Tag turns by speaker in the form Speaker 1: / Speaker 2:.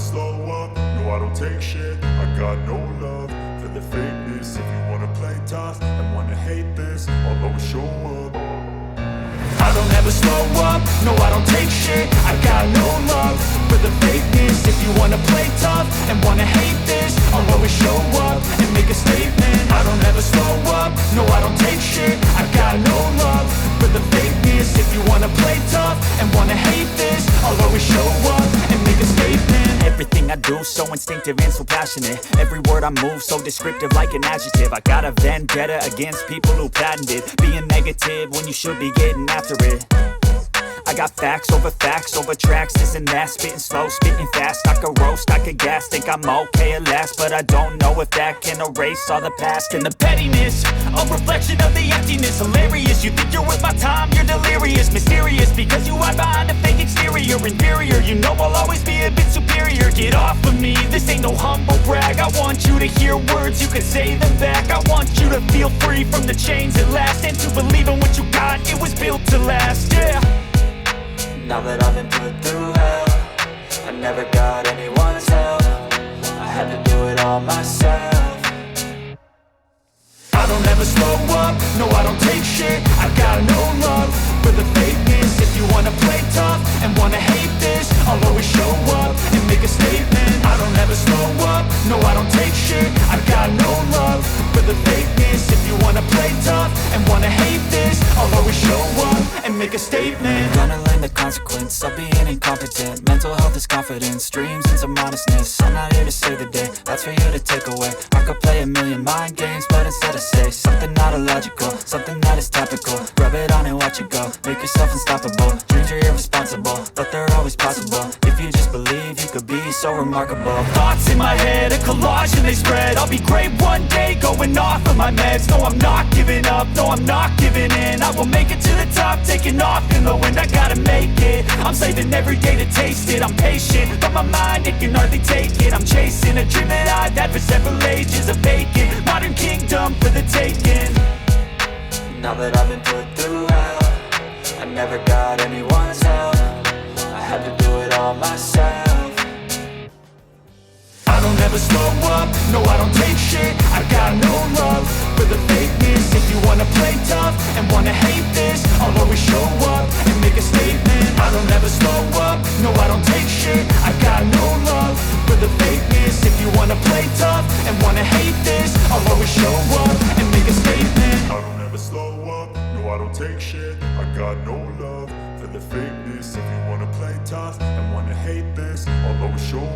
Speaker 1: slow up, no I don't take shit. I got no love for the fakeness. If you wanna play tough and wanna hate this, I'll always show up. I don't ever slow up, no I don't take shit. I got no love for the fakeness. If you wanna play tough and wanna hate this, I'll always show up and make a statement. I don't ever slow up, no I don't take shit. I got no love for the fakeness. If you wanna play tough and wanna hate this, I'll always show up and make a statement.
Speaker 2: Everything I do so instinctive and so passionate. Every word I move so descriptive like an adjective. I got a vendetta against people who patented being negative when you should be getting after it. I got facts over tracks, this and that. Spitting slow, spitting fast. I could roast, I could gas. Think I'm okay at last, but I don't know if that can erase all the past. And the pettiness, a reflection of the emptiness. Hilarious, you think you're worth my time, you're delirious. Mysterious, because you hide behind a fake exterior. Inferior, you know I'll always be a bit superior. Get off of me, this ain't no humble brag. I want you to hear words, you can say them back. I want you to feel free from the chains at last, and to believe in what you got, it was built to last, yeah.
Speaker 3: Now that I've been put through hell, I never got anyone's help. I had to do it all myself.
Speaker 1: I don't ever slow up, no I don't take shit. I got no love for the fakeness. If you wanna play tough and wanna hate this, I'll always show up and make a statement. I don't ever slow up, no I don't take shit. I got no love for the fakeness. If you wanna play tough and wanna hate this, I'll always show up and make a statement.
Speaker 3: Gonna learn the consequence of being incompetent. Mental health is confidence, dreams and some modestness. I'm not here to save the day, that's for you to take away. I could play a million mind games, but instead I say something not illogical, something that is topical. Rub it on and watch it go, make yourself unstoppable. Dreams are irresponsible, but they're always possible. If you just believe, you could be so remarkable.
Speaker 2: Thoughts in my head, a collage and they spread. I'll be great one day, going off of my meds. No, I'm not giving up, no, I'm not giving in. I will make it to the top, taking off in the wind. I gotta make it, I'm saving every day to taste it. I'm patient, but my mind, it can hardly take it. I'm chasing a dream that I've had for several ages. A vacant, modern kingdom for the taking.
Speaker 3: Now that I've been put through hell, I never got anyone's help. I had to do it all myself.
Speaker 1: I don't ever slow up, no I don't take shit. I got no love for the fakeness. If you wanna play tough and wanna hate this, I'll always show up and make a statement. I don't ever slow up, no I don't take shit. I got no love for the fakeness. If you wanna play tough and wanna hate this, I'll always show up and make a statement. I don't ever slow up, no I don't take shit. I got no love for the fakeness. If you wanna play tough and wanna hate this, I'll always show